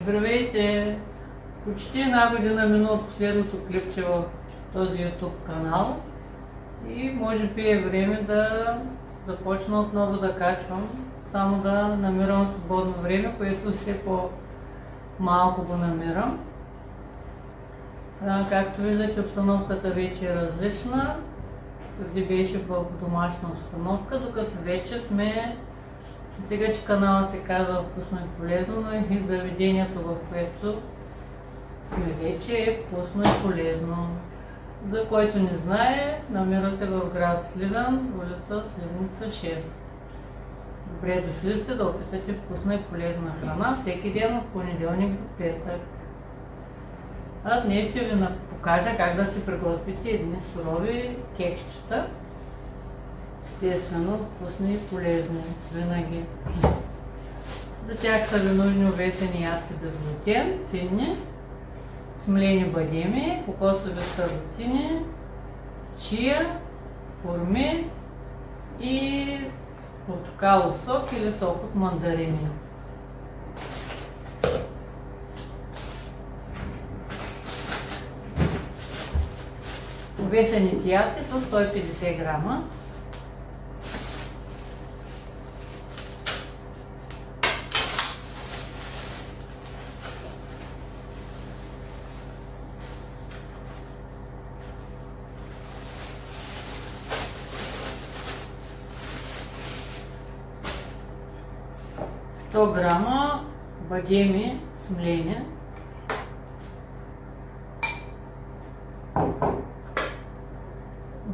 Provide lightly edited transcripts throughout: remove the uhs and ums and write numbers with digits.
Здравейте! Почти една година мина от последното клипче в този YouTube канал и може би е време да започна отново да качвам, само да намирам свободно време, което все по-малко го намирам. Както виждате, обстановката вече е различна. Преди беше в домашна обстановка, докато вече сме, сега че канала се казва Вкусно и полезно, но и заведението, в което сме вече е вкусно и полезно. За който не знае, намира се в град Сливен, улица Сливница 6. Добре дошли сте да опитате вкусна и полезна храна всеки ден от понеделник до петък. А днес ще ви покажа как да си приготвите едни сурови кексчета. Естествено, вкусни и полезни винаги. За тях са ви нужни овесени ядки без глутен, фини, смлени бадеми, кокосови старлотини, чия, форми и портокалов сок или сок от мандарини. Овесените ядки са 150 грама. Грама бадеми смлени,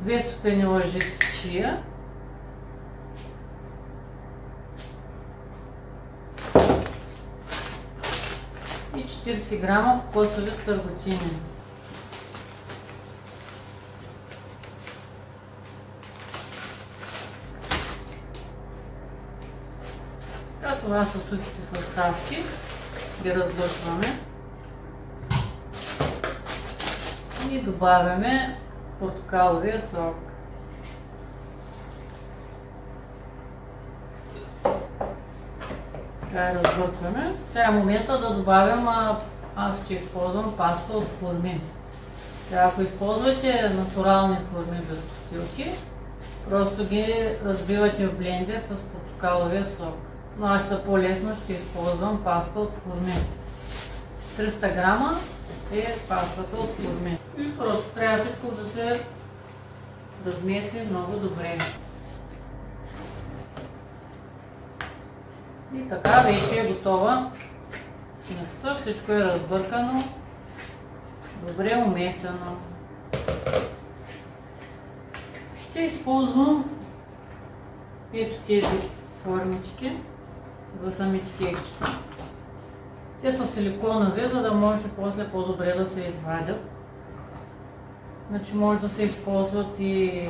2 супени лъжици чия, и 40 грама кокосови старлотини. Това са сухите съставки, ги разбъркваме и добавяме портокаловия сок. Така разбъркваме. Сега е момента да добавям, аз ще използвам паста от форми. Сега ако използвате натурални форми без костилки, просто ги разбивате в блендер с портокаловия сок. Но аз ще по-лесно ще използвам паста от форми. 300 грама е пастата от форми. И просто трябва всичко да се размеси много добре. И така вече е готова сместа. Всичко е разбъркано, добре умесено. Ще използвам ето тези формички за самите кексчета. Те са силиконови, за да може после по-добре да се извадят. Значи може да се използват и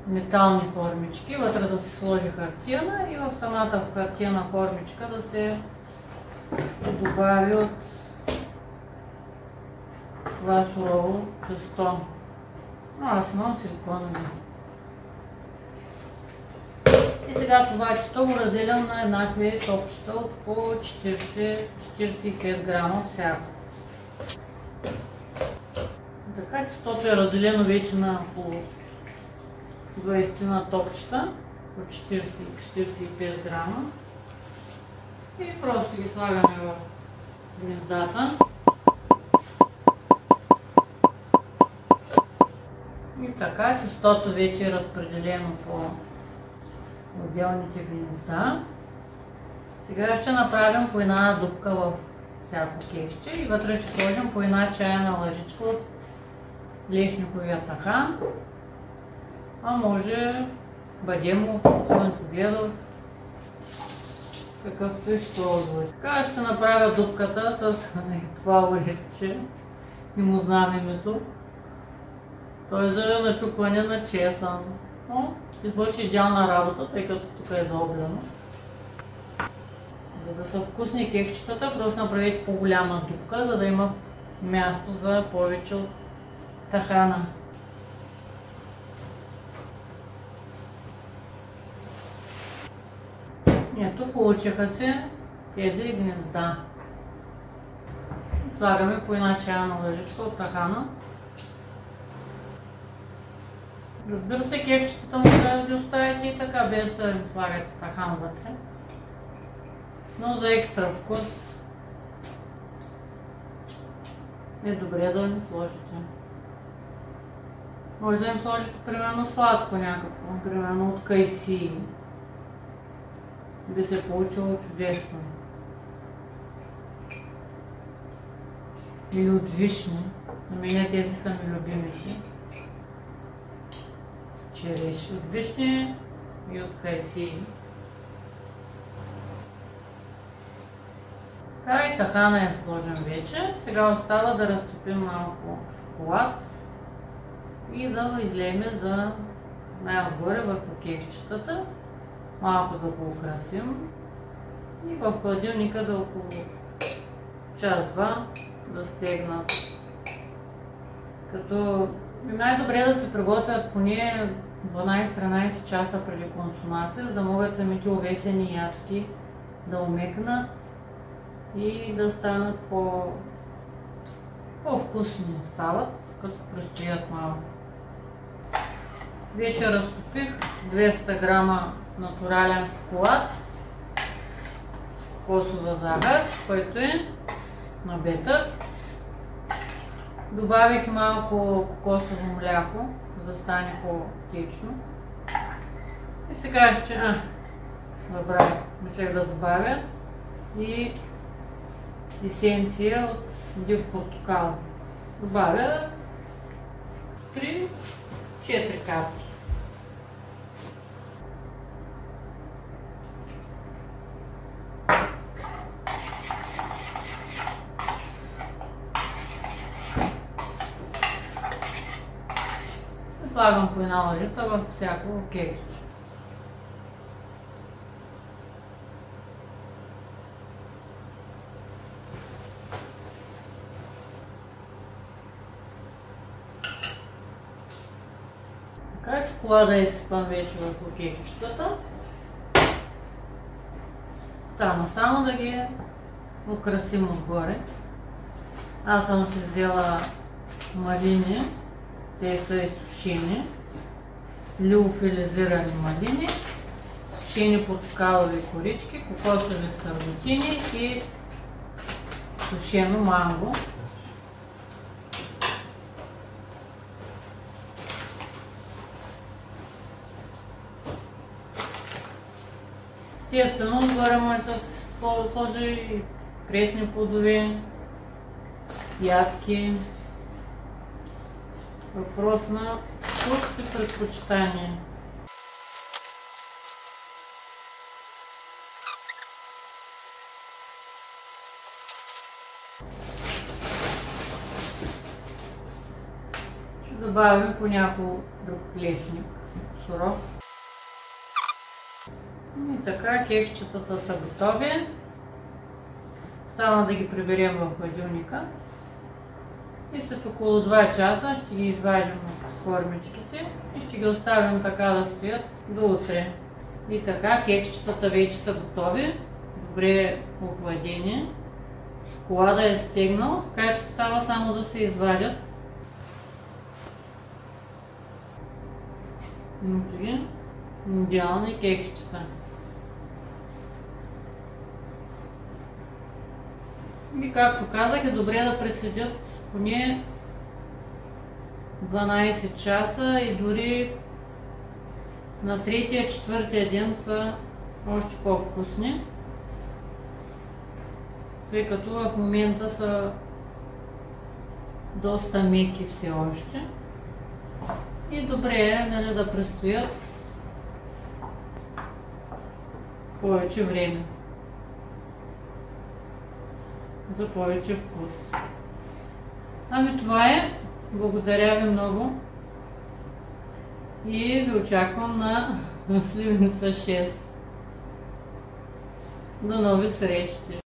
метални формички, вътре да се сложи хартияна и в самата хартияна формичка да се добави от това сурово тесто. Но аз имам силиконови. И сега това тесто го разделям на еднакви топчета от по 40-45 грама всяко. Така тестото е разделено вече на по 20 на топчета по 40-45 грама. И просто ги слагаме в гнездата. И така тестото вече е разпределено по отделните гнезда. Сега ще направим по една дупка в всяко кексче и вътре ще сложим по една чайна лъжичка от лешниковия тахан, а може бадемов, слънчогледов, какъвто използвате. Така ще направя дупката с това лъжиче, не му знам името. Той е за начукване на чесън. Извърши идеална работа, тъй като тук е заоблено. За да са вкусни кексчетата, просто направете по-голяма дупка, за да има място за повече от тахана. Ето, получиха се тези гнезда. Слагаме по една чайна лъжичка от тахана. Разбира се, кексчетата може да ги оставите и така, без да им слагате тахан вътре. Но за екстра вкус е добре да им сложите. Може да им сложите примерно сладко някакво, примерно от кайси. Би се получило чудесно. Или от вишни. На мен тези са ми любимите. Череши от вишни и от кайси. Така и тахана е сложен вече. Сега остава да разтопим малко шоколад и да го излеем за най-отгоре върху кексчетата. Малко да го украсим и в хладилника за около час-два да стегнат. Като най-добре да се приготвят поне 12-13 часа преди консумация, за да могат самите овесени ядки да омекнат и да станат по-вкусни стават, като престоят малко. Вече разтопих 200 грама натурален шоколад, кокосова захар, който е на бетър. Добавих малко кокосово мляко, за да стане по-течно. И сега ще... мислех да добавя и есенция от див портокал. Добавя 3-4 капки. Слагам по една лъжица във всяко кексче. Така, шоколада е изсипан вече върху кексчетата. Стана само да ги украсим отгоре. Аз съм си взела малини. Те са изсушени, лиофилизирани малини, сушени портокалови корички, кокосови стърбутини и сушено манго. Естествено, отгоре може да се сложи пресни плодове, ядки. Въпрос на вкус и предпочитание. Ще добавим по няколко друг клешник суров. И така, кексчетата са готови. Остана да ги приберем в хладилника. И след около 2 часа ще ги извадим от формичките и ще ги оставим така да стоят до утре. И така, кексчетата вече са готови, добре охладени. Шоколада е стегнал, така че става само да се извадят. Идеални кексчета. И както казах, е добре да преседят поне 12 часа и дори на 3-4 ден са още по-вкусни, тъй като в момента са доста меки все още. И добре е да престоят повече време за повече вкус. Ами това е. Благодаря ви много и ви очаквам на Сливница 6. До нови срещи!